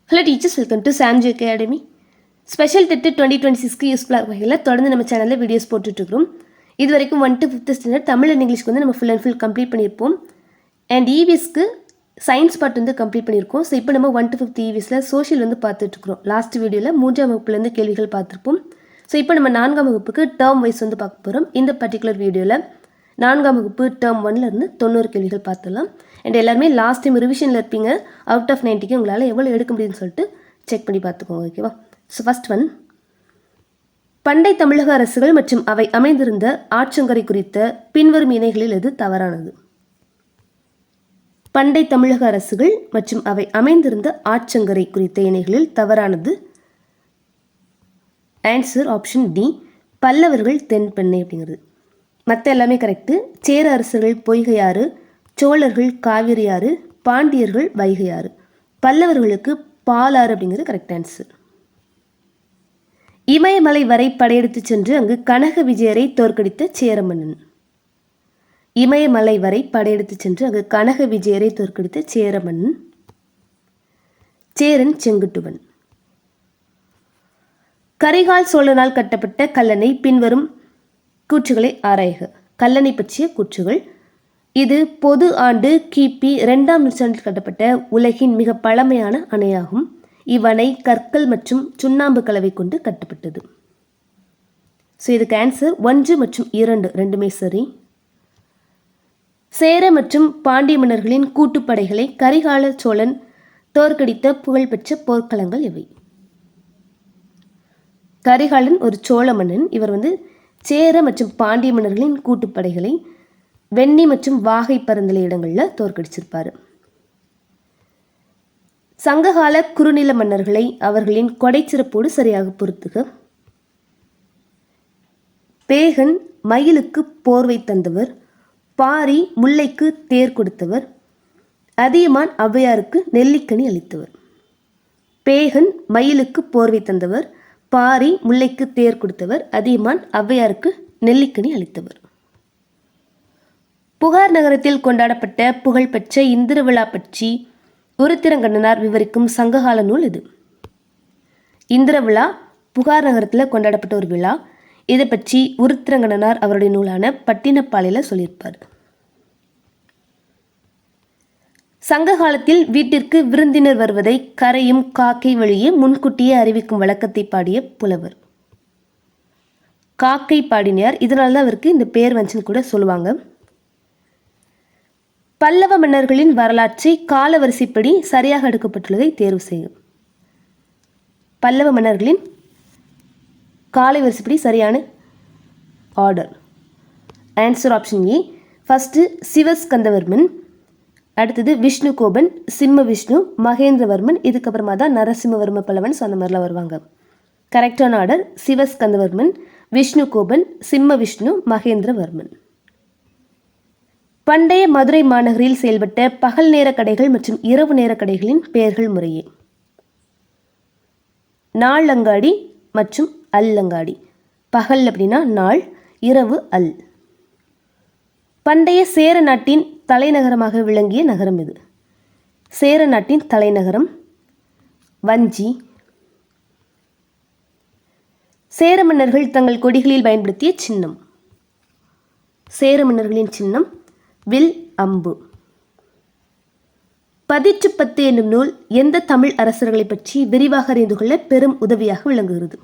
Hello teachers, welcome to Samji academy. Special TET 2026க்கு யூஸ்ஃபுல்லாக வகையில் தொடர்ந்து நம்ம சேனலில் வீடியோஸ் போட்டுட்ருக்கோம். இது வரைக்கும் 1 to 5th standard Tamil and இங்கிலீஷ்க்கு வந்து நம்ம ஃபுல் அண்ட் ஃபுல் கம்ப்ளீட் பண்ணியிருப்போம். அண்ட் இவிஎஸ்க்கு சயின்ஸ் பார்ட் வந்து கம்ப்ளீட் பண்ணியிருக்கோம். ஸோ இப்போ நம்ம 1 to 5th இவிஎஸில் சோஷியல் வந்து பார்த்துட்ருக்குறோம். லாஸ்ட் வீடியோவில் 3ஆம் வகுப்புலேருந்து கேள்விகள் பார்த்துருப்போம். ஸோ இப்போ நம்ம 4ஆம் வகுப்புக்கு டேர்ம் வைஸ் வந்து பார்க்க போகிறோம். இந்த பர்டிகுலர் வீடியோவில் 4ஆம் வகுப்பு டேர்ம் 1லேருந்து 90 கேள்விகள் பார்த்துடலாம். அண்ட் எல்லாருமே லாஸ்ட் டைம் ரிவிஷனில் இருப்பீங்க. அவுட் ஆஃப் 90க்கு உங்களால் எவ்வளோ எடுக்க முடியும்னு சொல்லிட்டு செக் பண்ணி பார்த்துக்கோங்க. ஓகேவா? ஸோ ஃபஸ்ட் ஒன், பண்டை தமிழக அரசுகள் மற்றும் அவை அமைந்திருந்த ஆற்றங்கரை குறித்த பின்வரும் இணைகளில் எது தவறானது? பண்டை தமிழக அரசுகள் மற்றும் அவை அமைந்திருந்த ஆற்றங்கரை குறித்த இணைகளில் தவறானது. ஆன்சர் ஆப்ஷன் டி, பல்லவர்கள் தென்பெண்ணை அப்படிங்கிறது. மற்ற எல்லாமே கரெக்டு. சேர அரசர்கள் பொய்கையாறு, சோழர்கள் காவிரியாறு, பாண்டியர்கள் வைகையாறு, பல்லவர்களுக்கு பாலாறு அப்படிங்கிறது கரெக்ட் ஆன்சர். இமயமலை வரை படையெடுத்து சென்று அங்கு கனக விஜயரை தோற்கடித்த சேர மன்னன். இமயமலை வரை படையெடுத்து சென்று அங்கு கனக விஜயரை தோற்கடித்த சேர மன்னன் சேரன் செங்குட்டுவன். கரிகால் சோழனால் கட்டப்பட்ட கல்லணை பின்வரும் கூற்றுகளை ஆராய்க. கல்லணை பற்றிய கூற்றுகள். இது பொது ஆண்டு கிபி 2ஆம் நூற்றாண்டில் கட்டப்பட்ட உலகின் மிக பழமையான அணையாகும். இவ்வணை கற்கள் மற்றும் சுண்ணாம்பு கலவை கொண்டு கட்டப்பட்டது. ஸோ இதுக்கு ஆன்சர் 1 மற்றும் 2 ரெண்டுமே சரி. சேர மற்றும் பாண்டிய மன்னர்களின் கூட்டுப்படைகளை கரிகால சோழன் தோற்கடித்த புகழ்பெற்ற போர்க்களங்கள் எவை? கரிகாலன் ஒரு சோழ மன்னன். இவர் வந்து சேர மற்றும் பாண்டிய மன்னர்களின் கூட்டுப்படைகளை வெண்ணி மற்றும் வாகை பரந்தலை இடங்களில் தோற்கடிச்சிருப்பார். சங்ககால குறுநில மன்னர்களை அவர்களின் கொடைச்சிறப்போடு சரியாக பொறுத்துக. பேகன் மயிலுக்கு போர்வை தந்தவர், பாரி முல்லைக்கு தேர் கொடுத்தவர், அதியமான் ஔவையாருக்கு நெல்லிக்கனி அளித்தவர். பேகன் மயிலுக்கு போர்வை தந்தவர், பாரி முல்லைக்கு தேர் கொடுத்தவர், அதியமான் ஔவையாருக்கு நெல்லிக்கனி அளித்தவர். புகார் நகரத்தில் கொண்டாடப்பட்ட புகழ்பெற்ற இந்திர விழா பற்றி உருத்திரங்கண்ணனார் விவரிக்கும் சங்ககால நூல் இது. இந்திர விழா புகார் நகரத்தில் கொண்டாடப்பட்ட ஒரு விழா. இதை பற்றி உருத்திரங்கண்ணனார் அவருடைய நூலான பட்டினப்பாலையில் சொல்லியிருப்பார். சங்க காலத்தில் வீட்டிற்கு விருந்தினர் வருவதை கரையும் காக்கை வழியே முன்கூட்டியே அறிவிக்கும் வழக்கத்தை பாடிய புலவர். காக்கை பாடினார். இதனால தான் அவருக்கு இந்த பேர் வந்துச்சுன்னு கூட சொல்லுவாங்க. பல்லவ மன்னர்களின் வரலாற்றை காலவரிசைப்படி சரியாக எடுக்கப்பட்டுள்ளதை தேர்வு செய்யும். பல்லவ மன்னர்களின் காலை வரிசைப்படி சரியான order. Answer option A. First Sivaskandavarman, அடுத்தது விஷ்ணுகோபன், சிம்ம விஷ்ணு, மகேந்திரவர்மன், இதுக்கப்புறமா தான் நரசிம்மவர்ம பல்லவன். ஸோ அந்த மாதிரிலாம் வருவாங்க. கரெக்டான ஆர்டர் சிவஸ்கந்தவர்மன், விஷ்ணுகோபன், சிம்ம விஷ்ணு, மகேந்திரவர்மன். பண்டைய மதுரை மாநகரில் செயல்பட்ட பகல் நேர கடைகள் மற்றும் இரவு நேர கடைகளின் பெயர்கள் முறையே நாளங்காடி மற்றும் அல்லங்காடி. பகல் அப்படின்னா நாள், இரவு அல். பண்டைய சேர நாட்டின் தலைநகரமாக விளங்கிய நகரம் இது. சேர நாட்டின் தலைநகரம் வஞ்சி. சேர மன்னர்கள் தங்கள் கொடிகளில் பயன்படுத்திய சின்னம். சேர மன்னர்களின் சின்னம் வில், அம்பு. 10 என்னும் நூல் எந்த தமிழ் அரசர்களை பற்றி விரிவாக அறிந்து கொள்ள பெரும் உதவியாக விளங்குகிறது?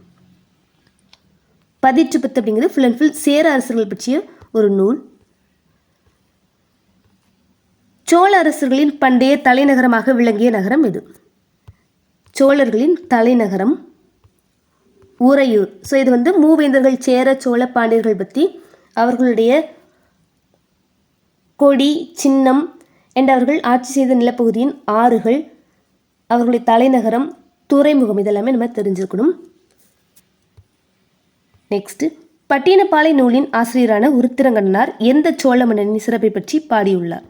10 அப்படிங்கிறது ஃபுல் அண்ட் ஃபுல் சேர அரசர்கள் பற்றிய ஒரு நூல். சோழ அரசர்களின் பண்டைய தலைநகரமாக விளங்கிய நகரம் இது. சோழர்களின் தலைநகரம் உறையூர். ஸோ இது வந்து மூவேந்தர்கள் சேர சோழ பாண்டியர்கள் பற்றி அவர்களுடைய கொடி, சின்னம் அண்ட் அவர்கள் ஆட்சி செய்த நிலப்பகுதியின் ஆறுகள், அவர்களுடைய தலைநகரம், துறைமுகம், இதெல்லாமே நம்ம தெரிஞ்சுக்கணும். நெக்ஸ்ட், பட்டினப்பாலை நூலின் ஆசிரியரான உருத்திரங்கண்ணனார் எந்த சோழ மன்னனின் சிறப்பை பற்றி பாடியுள்ளார்?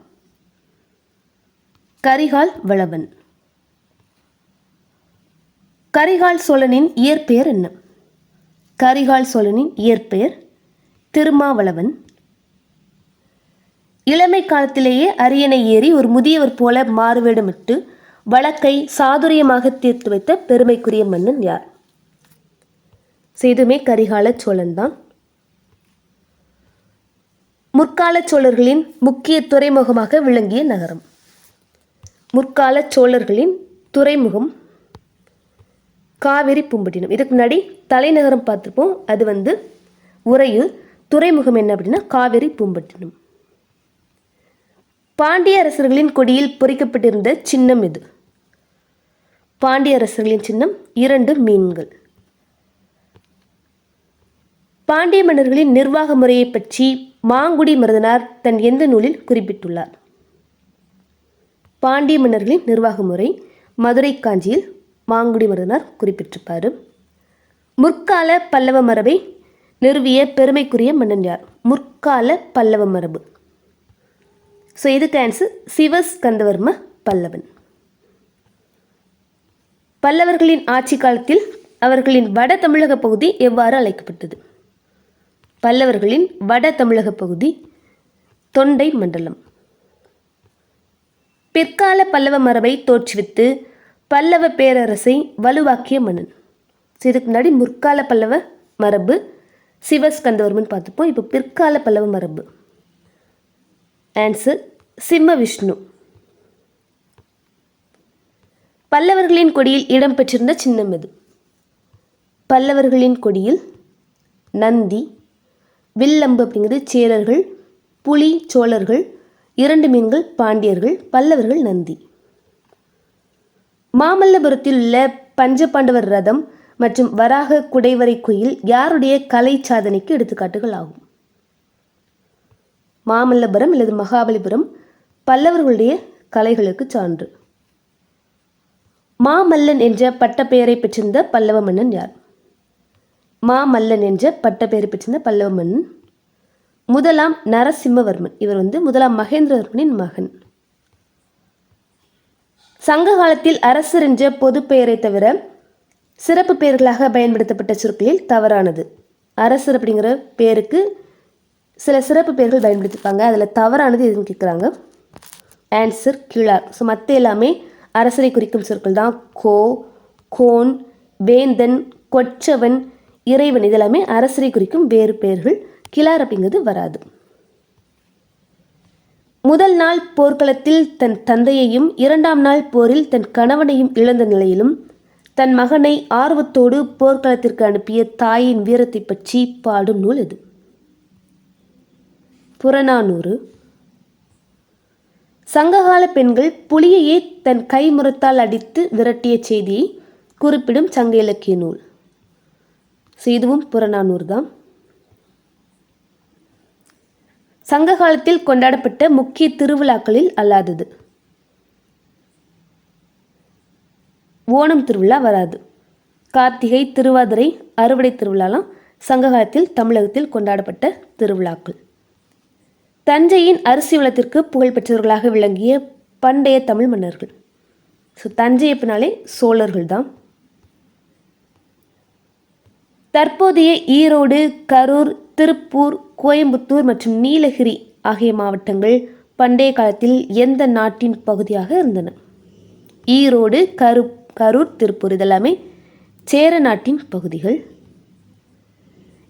கரிகால் வளவன். கரிகால் சோழனின் இயற்பெயர் என்ன? கரிகால் சோழனின் இயற்பெயர் திருமாவளவன். இளமை காலத்திலேயே அரியணை ஏறி ஒரு முதியவர் போல மாறுவேடமிட்டு வழக்கை சாதுரியமாக தீர்த்து வைத்த பெருமைக்குரிய மன்னன் யார்? இதுவுமே கரிகால சோழன் தான். முற்கால சோழர்களின் முக்கிய துறைமுகமாக விளங்கிய நகரம். முற்கால சோழர்களின் துறைமுகம் காவிரி பூம்பட்டினம். இதுக்கு முன்னாடி தலைநகரம் பார்த்துருப்போம், அது உறையூர். துறைமுகம் என்ன அப்படின்னா காவிரி பூம்பட்டினம். பாண்டிய அரசர்களின் கொடியில் பொறிக்கப்பட்டிருந்த சின்னம் எது? பாண்டிய அரசர்களின் சின்னம் 2 மீன்கள். பாண்டிய மன்னர்களின் நிர்வாக முறையை பற்றி மாங்குடி மருதனார் தன் எந்த நூலில் குறிப்பிட்டுள்ளார்? பாண்டிய மன்னர்களின் நிர்வாக முறை மதுரை காஞ்சியில் மாங்குடி மருதனார் குறிப்பிட்டிருப்பார். முற்கால பல்லவ மரபை நிறுவிய பெருமைக்குரிய மன்னன் யார்? முற்கால பல்லவ மரபு. இதுக்கு ஆன்சர் சிவஸ்கந்தவர்ம பல்லவன். பல்லவர்களின் ஆட்சி காலத்தில் அவர்களின் வட தமிழக பகுதி எவ்வாறு அழைக்கப்பட்டது? பல்லவர்களின் வட தமிழக பகுதி தொண்டை மண்டலம். பிற்கால பல்லவ மரபை தோற்றுவித்து பல்லவ பேரரசை வலுவாக்கிய மன்னன். இதுக்கு முன்னாடி முற்கால பல்லவ மரபு சிவஸ்கந்தவர்மன் பார்த்துப்போம். இப்போ பிற்கால பல்லவ மரபு ஆன்சர் சிம்ம விஷ்ணு. பல்லவர்களின் கொடியில் இடம்பெற்றிருந்த சின்னம் எது? பல்லவர்களின் கொடியில் நந்தி, வில்லம்பு அப்படிங்கிறது சேரர்கள், புலி சோழர்கள், 2 மீன்கள் பாண்டியர்கள், பல்லவர்கள் நந்தி. மாமல்லபுரத்தில் உள்ள பஞ்சபாண்டவர் ரதம் மற்றும் வராக குடைவரை கோயில் யாருடைய கலை சாதனைக்கு எடுத்துக்காட்டுகள் ஆகும்? மாமல்லபுரம் அல்லது மகாபலிபுரம் பல்லவர்களுடைய கலைகளுக்கு சான்று. மாமல்லன் என்ற பட்டப்பெயரை பெற்றிருந்த பல்லவ மன்னன் யார்? மாமல்லன் என்ற பட்டப்பெயரை பெற்றிருந்த பல்லவ மன்னன் முதலாம் நரசிம்மவர்மன். இவர் முதலாம் மகேந்திரவர்மனின் மகன். சங்க காலத்தில் அரசர் என்ற பொது பெயரை தவிர சிறப்பு பெயர்களாக பயன்படுத்தப்பட்ட சொற்களில் தவறானது. அரசர் அப்படிங்கிற பேருக்கு சில சிறப்பு பெயர்கள் பயன்படுத்திப்பாங்க, அதில் தவறானது எதுன்னு கேட்குறாங்க. ஆன்சர் கிழார். மற்ற எல்லாமே அரசரை குறிக்கும் சொற்கள் தான். கோ, கோன், வேந்தன், கொற்றவன், இறைவன் இதெல்லாமே அரசரை குறிக்கும் வேறு பெயர்கள். கிழார் அப்படிங்கிறது வராது. முதல் நாள் போர்க்களத்தில் தன் தந்தையையும் 2ஆம் நாள் போரில் தன் கணவனையும் இழந்த நிலையிலும் தன் மகனை ஆர்வத்தோடு போர்க்களத்திற்கு அனுப்பிய தாயின் வீரத்தை பற்றி பாடும் நூல் எது? புறநானூறு. சங்ககால பெண்கள் புலியையே தன் கைமுறத்தால் அடித்து விரட்டிய செய்தியை குறிப்பிடும் சங்க இலக்கிய நூல். இதுவும் புறநானூறு தான். சங்க காலத்தில் கொண்டாடப்பட்ட முக்கிய திருவிழாக்களில் அல்லாதது. ஓணம் திருவிழா வராது. கார்த்திகை, திருவாதிரை, அறுவடை திருவிழாலாம் சங்க காலத்தில் தமிழகத்தில் கொண்டாடப்பட்ட திருவிழாக்கள். தஞ்சையின் அரிசி வளத்திற்கு புகழ்பெற்றவர்களாக விளங்கிய பண்டைய தமிழ் மன்னர்கள். தஞ்சை எப்படினாலே சோழர்கள் தான். தற்போதைய ஈரோடு, கரூர், திருப்பூர், கோயம்புத்தூர் மற்றும் நீலகிரி ஆகிய மாவட்டங்கள் பண்டைய காலத்தில் எந்த நாட்டின் பகுதியாக இருந்தன? ஈரோடு, கரூர், திருப்பூர் இதெல்லாமே சேர நாட்டின் பகுதிகள்.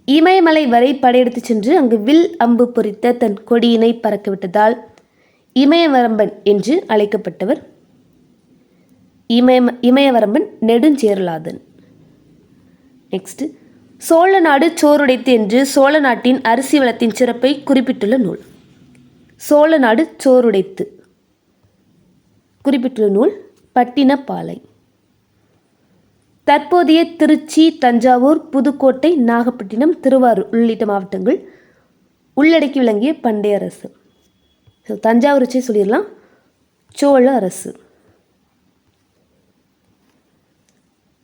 இமயமலை வரை படையெடுத்து சென்று அங்கு வில் அம்பு பொறித்த தன் கொடியினை பறக்கவிட்டதால் இமயவரம்பன் என்று அழைக்கப்பட்டவர். இமயவரம்பன் நெடுஞ்சேரலாதன். நெக்ஸ்ட், சோழ நாடு சோறுடைத்து என்று சோழ நாட்டின் அரிசி வளத்தின் சிறப்பை குறிப்பிட்டுள்ள நூல். சோழ நாடு சோறுடைத்து குறிப்பிட்டுள்ள நூல் பட்டினப்பாலை. தற்போதைய திருச்சி, தஞ்சாவூர், புதுக்கோட்டை, நாகப்பட்டினம், திருவாரூர் உள்ளிட்ட மாவட்டங்கள் உள்ளடக்கி விளங்கிய பண்டைய அரசு. தஞ்சாவூர் வச்சே சொல்லிடலாம், சோழ அரசு.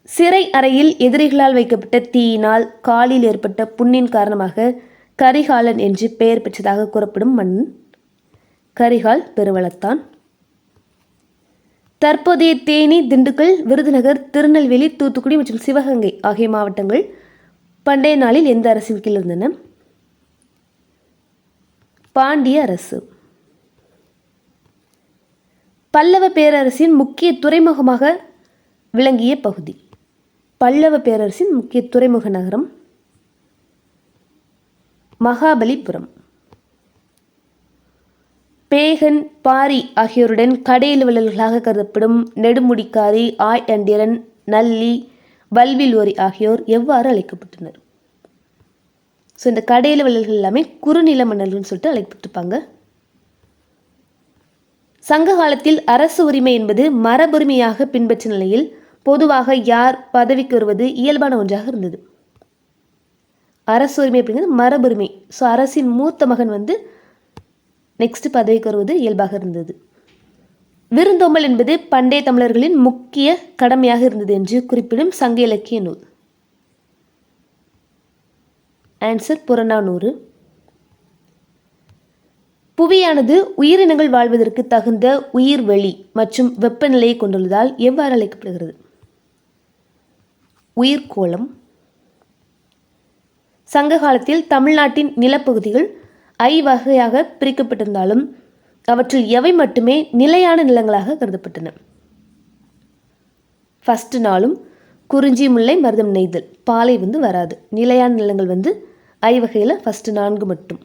சிறை அறையில் எதிரிகளால் வைக்கப்பட்ட தீயினால் காலில் ஏற்பட்ட புண்ணின் காரணமாக கரிகாலன் என்று பெயர் பெற்றதாக கூறப்படும் மன்னன் கரிகால் பெருவளத்தான். தற்போதைய தேனி, திண்டுக்கல், விருதுநகர், திருநெல்வேலி, தூத்துக்குடி மற்றும் சிவகங்கை ஆகிய மாவட்டங்கள் பண்டைய நாளில் எந்த அரசின் கீழ் இருந்தன? பாண்டிய அரசு. பல்லவ பேரரசின் முக்கிய துறைமுகமாக விளங்கிய பகுதி. பல்லவ பேரரசின் முக்கிய துறைமுக நகரம் மகாபலிபுரம். பேகன், பாரி ஆகியோருடன் கடையலுவலர்களாக கருதப்படும் நெடுமுடிக்காரி, ஆயண்டிரன், நல்லி, வல்வில்ஓரி ஆகியோர் எவ்வாறு அழைக்கப்பட்டனர்? ஸோ இந்த கடையலுவலர்கள் எல்லாமே குறுநில மன்னர்கள்னு சொல்லிட்டு அழைக்கப்பட்டிருப்பாங்க. சங்க காலத்தில் அரசு உரிமை என்பது மரபுரிமையாக பின்பற்ற நிலையில் பொதுவாக யார் பதவிக்கு வருவது இயல்பான ஒன்றாக இருந்தது. அரசு உரிமை அப்படிங்கிறது மரபுரிமை. ஸோ அரசின் மூத்த மகன் நெக்ஸ்ட் பதவிக்கு வருவது இயல்பாக இருந்தது. விருந்தோம்பல் என்பது பண்டைய தமிழர்களின் முக்கிய கடமையாக இருந்தது என்று குறிப்பிடும் சங்க இலக்கிய நூல். ஆன்சர் புறநானூறு. புவியானது உயிரினங்கள் வாழ்வதற்கு தகுந்த உயிர்வெளி மற்றும் வெப்பநிலையை கொண்டுள்ளதால் எவ்வாறு அழைக்கப்படுகிறது? உயிர்கோளம். சங்க காலத்தில் தமிழ்நாட்டின் நிலப்பகுதிகள் ஐவகையாக பிரிக்கப்பட்டிருந்தாலும் அவற்றில் எவை மட்டுமே நிலையான நிலங்களாக கருதப்பட்டன? ஃபர்ஸ்ட் நாளும் குறிஞ்சி, முல்லை, மருதம், நெய்தல். பாலை வராது. நிலையான நிலங்கள் ஐவகையில் ஃபர்ஸ்ட் 4 மட்டும்.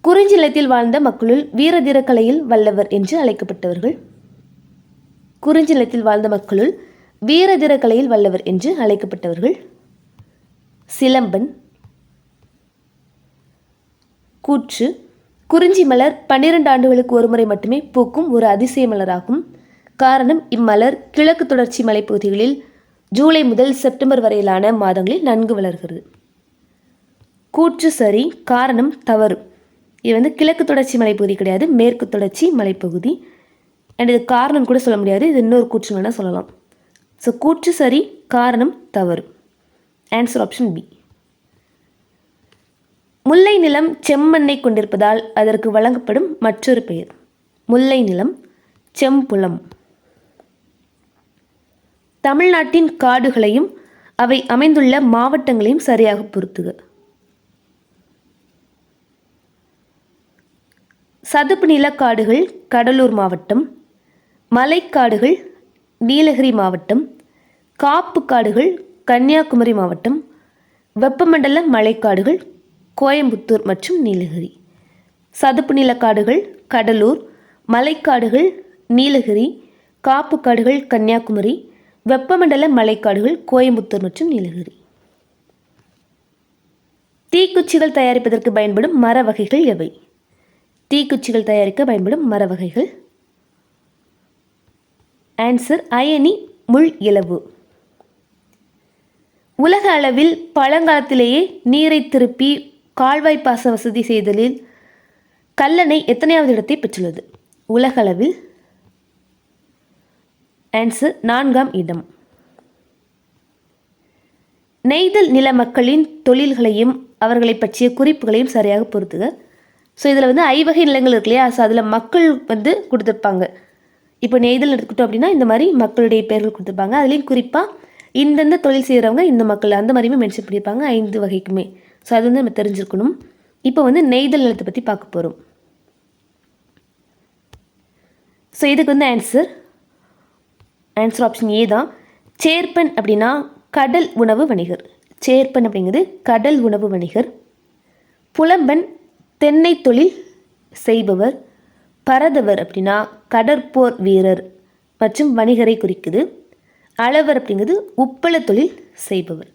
குறிஞ்சி நிலத்தில் வாழ்ந்த மக்களுள் வீரதீர கலையில் வல்லவர் என்று அழைக்கப்பட்டவர்கள். குறிஞ்சி நிலத்தில் வாழ்ந்த மக்களுள் வீரதீர கலையில் வல்லவர் என்று அழைக்கப்பட்டவர்கள் சிலம்பன். கூற்று: குறிஞ்சி மலர் 12 ஆண்டுகளுக்கு ஒருமுறை மட்டுமே பூக்கும் ஒரு அதிசய மலராகும். காரணம், இம்மலர் கிழக்கு தொடர்ச்சி மலைப்பகுதிகளில் ஜூலை முதல் செப்டம்பர் வரையிலான மாதங்களில் நன்கு வளர்கிறது. கூற்று சரி, காரணம் தவறு. இது கிழக்கு தொடர்ச்சி மலைப்பகுதி கிடையாது, மேற்கு தொடர்ச்சி மலைப்பகுதி. அண்ட் இது காரணம் கூட சொல்ல முடியாது, இது இன்னொரு கூற்று வேணால் சொல்லலாம். ஸோ கூற்று சரி, காரணம் தவறு. Answer option B. முல்லை நிலம் செம்மண்ணை கொண்டிருப்பதால் அதற்கு வழங்கப்படும் மற்றொரு பெயர். முல்லை நிலம் செம்புலம். தமிழ்நாட்டின் காடுகளையும் அவை அமைந்துள்ள மாவட்டங்களையும் சரியாக பொருத்துக. சதுப்பு நிலக்காடுகள் கடலூர் மாவட்டம், மலைக்காடுகள் நீலகிரி மாவட்டம், காப்பு காடுகள் கன்னியாகுமரி மாவட்டம், வெப்பமண்டல மலைக்காடுகள் கோயம்புத்தூர் மற்றும் நீலகிரி. சதுப்பு நிலக்காடுகள் கடலூர், மலைக்காடுகள் நீலகிரி, காப்பு காடுகள் கன்னியாகுமரி, வெப்பமண்டல மலைக்காடுகள் கோயம்புத்தூர் மற்றும் நீலகிரி. தீக்குச்சிகள் தயாரிப்பதற்கு பயன்படும் மர வகைகள் எவை? தீக்குச்சிகள் தயாரிக்க பயன்படும் மர வகைகள். ஆன்சர் அயனி, முள் இலவு. உலக அளவில் பழங்காலத்திலேயே நீரை திருப்பி கால்வாய் பாச வசதி செய்தலில் கல்லணை எத்தனையாவது இடத்தை பெற்றுள்ளது? உலக அளவில். ஆன்சர் 4ஆம் இடம். நெய்தல் நில மக்களின் தொழில்களையும் அவர்களை பற்றிய குறிப்புகளையும் சரியாக பொறுத்துக. ஸோ இதில் ஐவகை நிலங்கள் இருக்கு இல்லையா? ஸோ அதில் மக்கள் கொடுத்துருப்பாங்க. இப்போ நெய்தல் எடுத்துக்கிட்டோம் அப்படின்னா இந்த மாதிரி மக்களுடைய பெயர்கள் கொடுத்துருப்பாங்க. அதுலேயும் குறிப்பாக இந்தந்த தொழில் செய்கிறவங்க இந்த மக்கள் அந்த மாதிரியுமே மென்ஷன் பண்ணியிருப்பாங்க 5 வகைக்குமே. ஸோ அது நம்ம தெரிஞ்சிருக்கணும். இப்போ நெய்தல் நிலத்தை பற்றி பார்க்க போகிறோம். ஸோ இதுக்கு ஆன்சர் ஆப்ஷன் ஏ தான். சேர்ப்பன் அப்படின்னா கடல் உணவு வணிகர். சேர்ப்பன் அப்படிங்கிறது கடல் உணவு வணிகர். புலம்பன் தென்னை தொழில் செய்பவர். பரதவர் அப்படின்னா கடற்போர் வீரர் மற்றும் வணிகரை குறிக்குது. அளவர் அப்படிங்கிறது உப்பள தொழில் செய்பவர்.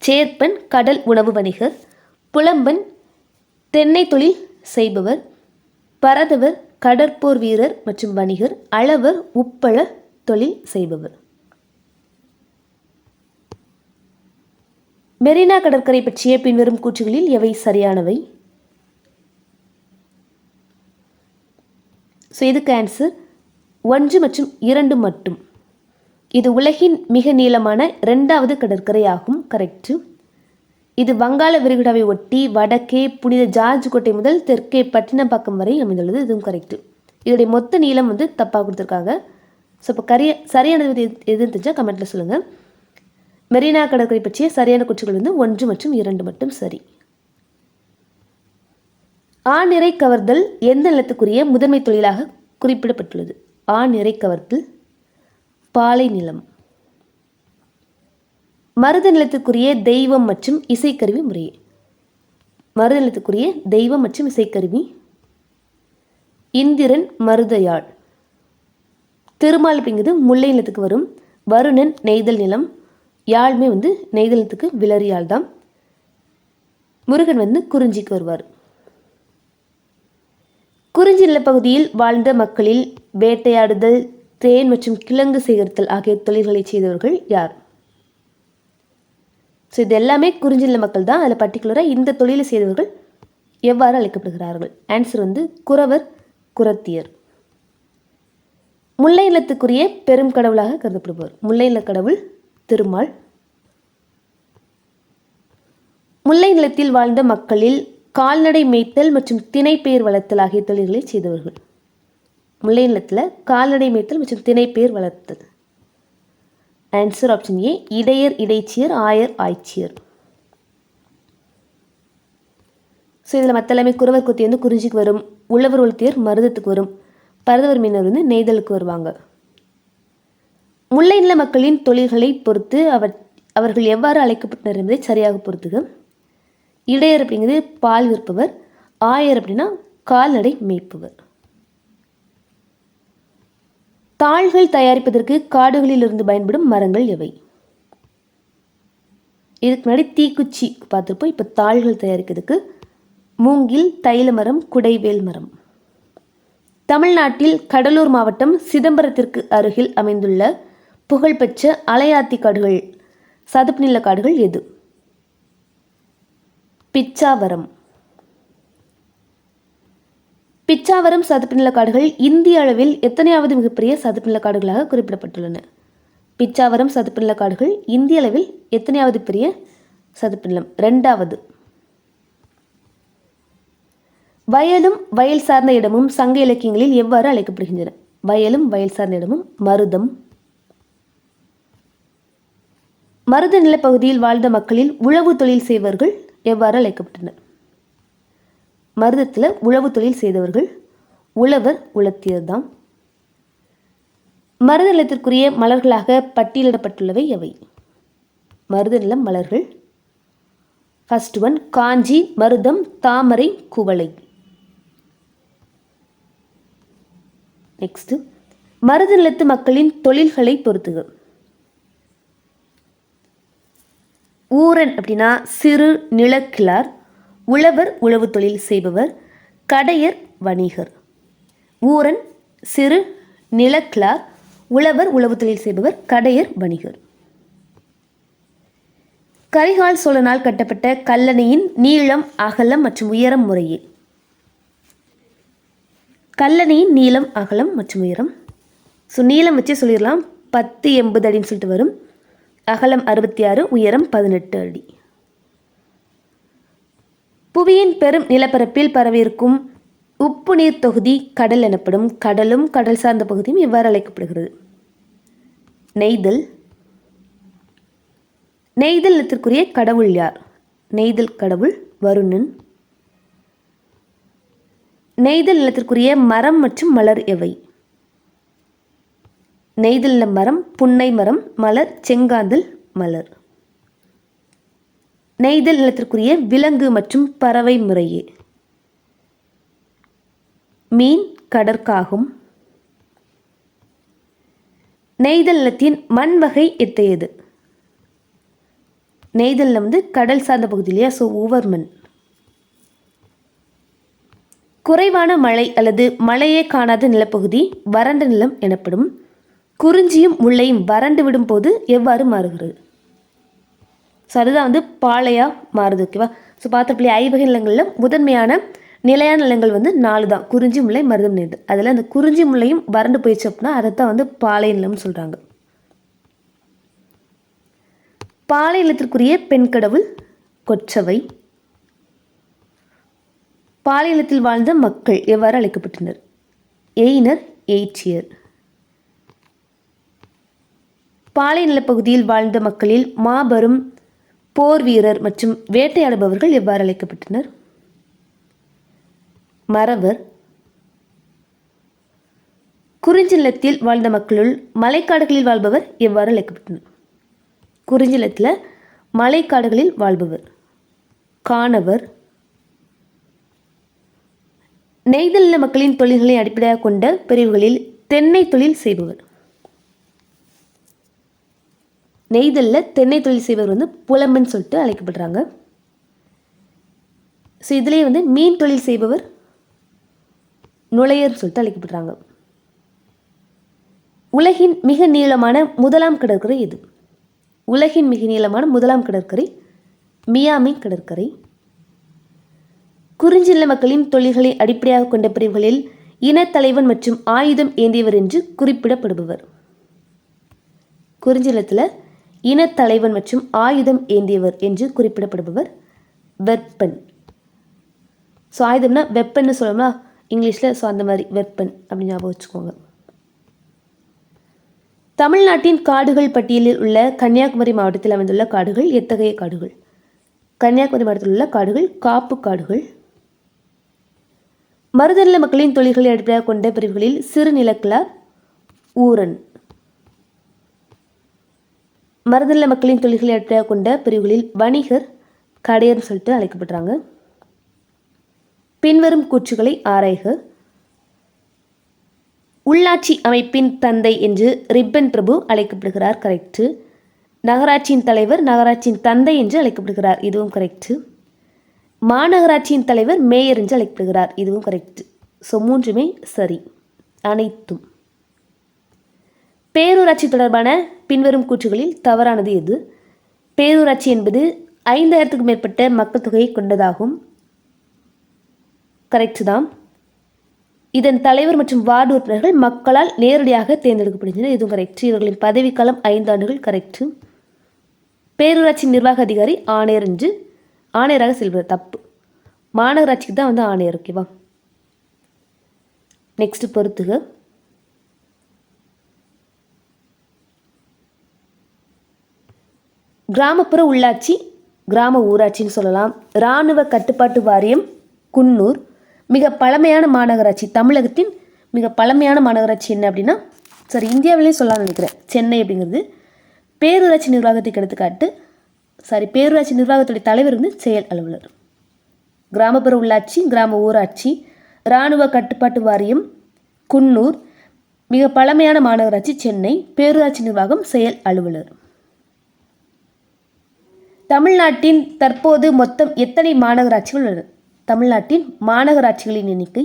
சேர்ப்பன் கடல் உணவு வணிகர், புலம்பன் தென்னை தொழில் செய்பவர், பரதவர் கடற்போர் வீரர் மற்றும் வணிகர், அளவர் உப்பள தொழில் செய்பவர். மெரினா கடற்கரை பற்றிய பின்வரும் கூற்றுகளில் எவை சரியானவை? ஸோ இதுக்கு ஆன்சர் 1 மற்றும் 2 மட்டும். இது உலகின் மிக நீளமான 2வது கடற்கரை ஆகும். கரெக்டு. இது வங்காள விரிகுடாவை ஒட்டி வடக்கே புனித ஜார்ஜ் கோட்டை முதல் தெற்கே பட்டினப்பாக்கம் வரை அமைந்துள்ளது. இதுவும் கரெக்டு. இதோடைய மொத்த நீளம் தப்பாக கொடுத்துருக்காங்க. ஸோ இப்போ சரியானது எதுன்னு தெரிஞ்சால் கமெண்ட்டில் சொல்லுங்கள். மெரினா கடற்கரை பற்றிய சரியான கூற்றுகள் 1 மற்றும் 2 மட்டும் சரி. ஆணிரை கவர்தல் எந்த நிலத்துக்குரிய முதன்மை தொழிலாக குறிப்பிடப்பட்டுள்ளது? ஆ நிறை கவர்த்தல், பாலை நிலம். மருத நிலத்திற்குரிய தெய்வம் மற்றும் இசைக்கருவி முறையே. மருத நிலத்திற்குரிய தெய்வம் மற்றும் இசைக்கருவி இந்திரன் மருதயாழ். திருமால் அப்படிங்கிறது முல்லை நிலத்துக்கு வரும். வருணன் நெய்தல் நிலம். யாழ்மே நெய்தல் நிலத்துக்கு விளரி யாழ் தான். முருகன் குறிஞ்சிக்கு வருவார். குறிஞ்சி நிலப்பகுதியில் வாழ்ந்த மக்களில் வேட்டையாடுதல், தேன் மற்றும் கிழங்கு சேகரித்தல் ஆகிய தொழில்களை செய்தவர்கள் யார்? ஸோ இது எல்லாமே குறிஞ்சி நில மக்கள் தான். அதில் பர்டிகுலராக இந்த தொழிலை செய்தவர்கள் எவ்வாறு அழைக்கப்படுகிறார்கள்? ஆன்சர் குறவர், குறத்தியர். முல்லை நிலத்துக்குரிய பெரும் கடவுளாக கருதப்படுபவர். முல்லை நில கடவுள் திருமால். முல்லை நிலத்தில் வாழ்ந்த மக்களில் கால்நடை மேய்த்தல் மற்றும் திணைப்பேர் வளர்த்தல் ஆகிய தொழில்களை செய்தவர்கள். முல்லை நிலத்தில் கால்நடை மேய்த்தல் மற்றும் திணைப்பேர் வளர்த்தல். ஆன்சர் ஆப்ஷன் ஏ, இடையர், இடைச்சியர், ஆயர், ஆய்ச்சியர். ஸோ இதில் மற்ற எல்லாமே குறவர் குத்தி குறிஞ்சிக்கு வரும். உழவர் உளுத்தியர் மருதத்துக்கு வரும். பரதவர் மீனர் நெய்தலுக்கு வருவாங்க. முல்லை நில மக்களின் தொழில்களை பொறுத்து அவர்கள் எவ்வாறு அழைக்கப்பட்டனர் என்பதை சரியாக பொறுத்துக. இடையர் அப்படிங்கிறது பால் விற்பவர். ஆயர் அப்படின்னா கால்நடை மேய்ப்பவர். தாள்கள் தயாரிப்பதற்கு காடுகளில் இருந்து பயன்படும் மரங்கள் எவை? இதுக்கு முன்னாடி தீக்குச்சி பார்த்துருப்போம். இப்போ தாள்கள் தயாரிக்கிறதுக்கு மூங்கில், தைல மரம், குடைவேல் மரம். தமிழ்நாட்டில் கடலூர் மாவட்டம் சிதம்பரத்திற்கு அருகில் அமைந்துள்ள புகழ்பெற்ற அலையாத்தி காடுகள், சதுப்பு நில காடுகள் எது? பிச்சாவரம். பிச்சாவரம் சதுப்பு நில காடுகள் இந்திய அளவில் எத்தனையாவது மிகப்பெரிய சதுப்பு நில காடுகளாக குறிப்பிடப்பட்டுள்ளன? பிச்சாவரம் சதுப்பு நில காடுகள் இந்திய அளவில் எத்தனையாவது பெரிய சதுப்பு நிலம்? 2வது. வயலும் வயல் சார்ந்த இடமும் சங்க இலக்கியங்களில் எவ்வாறு அழைக்கப்படுகின்றன? வயலும் வயல் சார்ந்த இடமும் மருதம். மருத நிலப்பகுதியில் வாழ்ந்த மக்களில் உழவு தொழில் செய்வர்கள் எவ்வாறு அழைக்கப்பட்டனர்? மருதத்தில் உழவு தொழில் செய்தவர்கள் உழவர், உலத்தியர் தான். மருத நிலத்திற்குரிய மலர்களாக பட்டியலிடப்பட்டுள்ளவை எவை? மருத நிலம் மலர்கள். ஃபர்ஸ்ட் ஒன் காஞ்சி, மருதம், தாமரை, குவளை. நெக்ஸ்ட், மருத நிலத்து மக்களின் தொழில்களை பொறுத்துக. ஊரன் அப்படின்னா சிறு நிலக்கிழார். உழவர் உழவு தொழில் செய்பவர். கடையர் வணிகர். ஊரன் சிறு நிலக்கிழார். உழவர் உழவு தொழில் செய்பவர். கடையர் வணிகர். கரிகால் சோழனால் கட்டப்பட்ட கல்லணையின் நீளம், அகலம் மற்றும் உயரம் முறையே. கல்லணையின் நீளம், அகலம் மற்றும் உயரம். ஸோ நீளம் வச்சு சொல்லிடலாம். 1080 அடின்னு சொல்லிட்டு வரும். அகலம் 66, உயரம் 18 அடி. புவியின் பெரும் நிலப்பரப்பில் பரவியிருக்கும் உப்பு நீர் தொகுதி கடல் எனப்படும். கடலும் கடல் சார்ந்த பகுதியும் எவ்வாறு அழைக்கப்படுகிறது? நெய்தல். நெய்தல் நிலத்திற்குரிய கடவுள் யார்? நெய்தல் கடவுள் வருணன். நெய்தல் நிலத்திற்குரிய மரம் மற்றும் மலர் எவை? நெய்தல் நில மரம் புன்னை மரம், மலர் செங்காந்தல் மலர். நெய்தல் நிலத்திற்குரிய விலங்கு மற்றும் பறவை முறையே. மீன், கடற்காகம். நெய்தல் நிலத்தின் மண் வகை எத்தையது? நெய்தல் நிலம் கடல் சார்ந்த பகுதி இல்லையா, ஸோ ஊவர் மண். குறைவான மழை அல்லது மழையே காணாத நிலப்பகுதி வறண்ட நிலம் எனப்படும். குறிஞ்சியும் முல்லையும் வறண்டு விடும் போது எவ்வாறு மாறுகிறது? ஸோ அதுதான் பாலையா மாறுது. ஓகேவா? ஸோ பார்த்தப்படி ஐவகை நிலங்களில் முதன்மையான நிலையான நிலங்கள் 4 தான். குறிஞ்சி, முல்லை, மருதம், நெய்தல். அதில் அந்த குறிஞ்சி முல்லையும் வறண்டு போயிடுச்சு அப்படின்னா அதைத்தான் பாலை நிலம்னு சொல்கிறாங்க. பாலை நிலத்திற்குரிய பெண் கடவுள் கொற்றவை. பாலை நிலத்தில் வாழ்ந்த மக்கள் எவ்வாறு அழைக்கப்பட்டனர்? எயினர், எய்ச்சியர். பாலை நிலப்பகுதியில் வாழ்ந்த மக்களில் மாபெரும் போர் வீரர் மற்றும் வேட்டையாடுபவர்கள் எவ்வாறு அழைக்கப்பட்டனர்? மறவர். குறிஞ்சி நிலத்தில் வாழ்ந்த மக்களுள் மலைக்காடுகளில் வாழ்பவர் எவ்வாறு அழைக்கப்பட்டனர்? குறிஞ்சி நிலத்தில் மலைக்காடுகளில் வாழ்பவர் காணவர். நெய்தல் நில மக்களின் தொழில்களை அடிப்படையாக கொண்ட பிரிவுகளில் தென்னை தொழில் செய்பவர். நெய்தலில் தென்னை தொழில் செய்பவர் வந்து புலம்பன் சொல்லிட்டு அழைக்கப்படுறாங்க. ஸோ இதுலேயே வந்து மீன் தொழில் செய்பவர் நுழையர் சொல்லிட்டு அழைக்கப்படுறாங்க. உலகின் மிக நீளமான முதலாம் கடற்கரை எது? உலகின் மிக நீளமான முதலாம் கடற்கரை மியாமி கடற்கரை. குறிஞ்சி நில மக்களின் தொழில்களை அடிப்படையாக கொண்ட பிரிவுகளில் இனத்தலைவன் மற்றும் ஆயுதம் ஏந்தியவர் என்று குறிப்பிடப்படுபவர். குறிஞ்சி நிலத்தில் இனத்தலைவன் மற்றும் ஆயுதம் ஏந்தியவர் என்று குறிப்பிடப்படுபவர் வெப்பன். ஸோ ஆயுதம்னா வெப்பன்னு சொல்லணும்னா இங்கிலீஷில். ஸோ அந்த மாதிரி வெப்பன் அப்படின்னு ஞாபகம் வச்சுக்கோங்க. தமிழ்நாட்டின் காடுகள் பட்டியலில் உள்ள கன்னியாகுமரி மாவட்டத்தில் அமைந்துள்ள காடுகள் எத்தகைய காடுகள்? கன்னியாகுமரி மாவட்டத்தில் உள்ள காடுகள் காப்பு காடுகள். மருதநில மக்களின் தொழில்களை அடிப்படையாக கொண்ட பிரிவுகளில் சிறு நிலக்கிழார் ஊரன். மருதநில மக்களின் தொழில்களை அடிப்படையாக கொண்ட பிரிவுகளில் வணிகர் கடையர்னு சொல்லிட்டு அழைக்கப்படுறாங்க. பின்வரும் கூற்றுகளை ஆராய்க. உள்ளாட்சி அமைப்பின் தந்தை என்று ரிப்பன் பிரபு அழைக்கப்படுகிறார். கரெக்டு. நகராட்சியின் தலைவர் நகராட்சியின் தந்தை என்று அழைக்கப்படுகிறார். இதுவும் கரெக்டு. மாநகராட்சியின் தலைவர் மேயர் என்று அழைக்கப்படுகிறார். இதுவும் கரெக்டு. ஸோ மூன்றுமே சரி. அனைத்தும். பேரூராட்சி தொடர்பான பின்வரும் கூற்றுகளில் தவறானது எது? பேரூராட்சி என்பது 5000க்கும் மேற்பட்ட மக்கள் தொகையை கொண்டதாகும். கரெக்டு தான். இதன் தலைவர் மற்றும் வார்டு உறுப்பினர்கள் மக்களால் நேரடியாக தேர்ந்தெடுக்கப்படுகின்றனர். இதுவும் கரெக்டு. இவர்களின் பதவிக்காலம் 5 ஆண்டுகள். கரெக்டு. பேரூராட்சி நிர்வாக அதிகாரி ஆணையராக செல்வது தப்பு. மாநகராட்சிக்கு தான் வந்து ஆணையர். ஓகேவா? நெக்ஸ்ட் பொறுத்துக. கிராமப்புற உள்ளாட்சி கிராம ஊராட்சின்னு சொல்லலாம். இராணுவ கட்டுப்பாட்டு வாரியம் குன்னூர். மிக பழமையான மாநகராட்சி தமிழகத்தின் மிக பழமையான மாநகராட்சி என்ன அப்படின்னா இந்தியாவிலேயே சொல்லலாம்னு நினைக்கிறேன் சென்னை அப்படிங்கிறது. பேரூராட்சி நிர்வாகத்துக்கு எடுத்துக்காட்டு பேரூராட்சி நிர்வாகத்துடைய தலைவர் வந்து செயல் அலுவலர். கிராமப்புற உள்ளாட்சி கிராம ஊராட்சி இராணுவ கட்டுப்பாட்டு வாரியம் குன்னூர். மிக பழமையான மாநகராட்சி சென்னை. பேரூராட்சி நிர்வாகம் செயல் அலுவலர். தமிழ்நாட்டின் தற்போது மொத்தம் எத்தனை மாநகராட்சிகள் உள்ளன? தமிழ்நாட்டின் மாநகராட்சிகளின் எண்ணிக்கை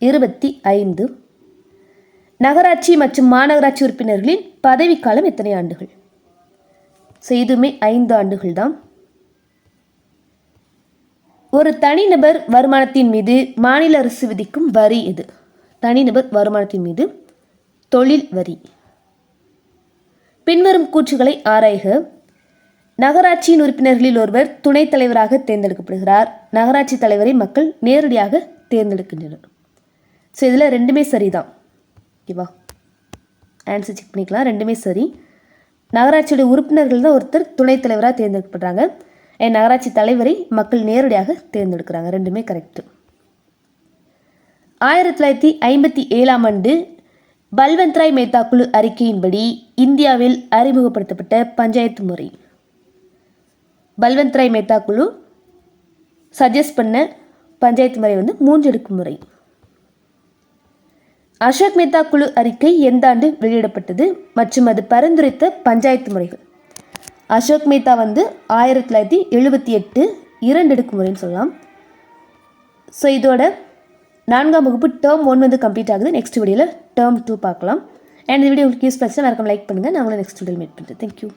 25. நகராட்சி மற்றும் மாநகராட்சி உறுப்பினர்களின் பதவிக்காலம் எத்தனை ஆண்டுகள்? இதுவுமே 5 ஆண்டுகள் தான். ஒரு தனிநபர் வருமானத்தின் மீது மாநில அரசு விதிக்கும் வரி எது? தனிநபர் வருமானத்தின் மீது தொழில் வரி. பின்வரும் கூற்றுகளை ஆராய்க. நகராட்சியின் உறுப்பினர்களில் ஒருவர் துணைத் தலைவராக தேர்ந்தெடுக்கப்படுகிறார். நகராட்சி தலைவரை மக்கள் நேரடியாக தேர்ந்தெடுக்கின்றனர். இதில் ரெண்டுமே சரிதான். ஓகேவா? ஆன்சர் செக் பண்ணிக்கலாம். ரெண்டுமே சரி. நகராட்சியோட உறுப்பினர்கள் தான் ஒருத்தர் துணைத் தலைவராக தேர்ந்தெடுக்கப்படுறாங்க. நகராட்சி தலைவரை மக்கள் நேரடியாக தேர்ந்தெடுக்கிறாங்க. ரெண்டுமே கரெக்டு. 1957ஆம் ஆண்டு பல்வந்த்ராய் மேத்தா குழு அறிக்கையின்படி இந்தியாவில் அறிமுகப்படுத்தப்பட்ட பஞ்சாயத்து முறை. பல்வந்த்ராய் மேத்தா குழு சஜஸ்ட் பண்ண பஞ்சாயத்து முறை வந்து 3 அடுக்கு முறை. அசோக் மேத்தா குழு அறிக்கை எந்த ஆண்டு வெளியிடப்பட்டது மற்றும் அது பரிந்துரைத்த பஞ்சாயத்து முறைகள்? அசோக் மேத்தா வந்து 1978 2 அடுக்கு முறைன்னு சொல்லலாம். இதோட 4ஆம் வகுப்பு டேர்ம் 1 வந்து கம்ப்ளீட் ஆகுது. நெக்ஸ்ட் வீடியோவில் டேர்ம் 2 பார்க்கலாம். இந்த வீடியோ உங்களுக்கு யூஸ் பண்ணி மறக்காம லைக் பண்ணுங்கள். நான் உங்களை நெக்ஸ்ட் வீடியோவில் மீட் பண்ணுறேன். தேங்க்யூ.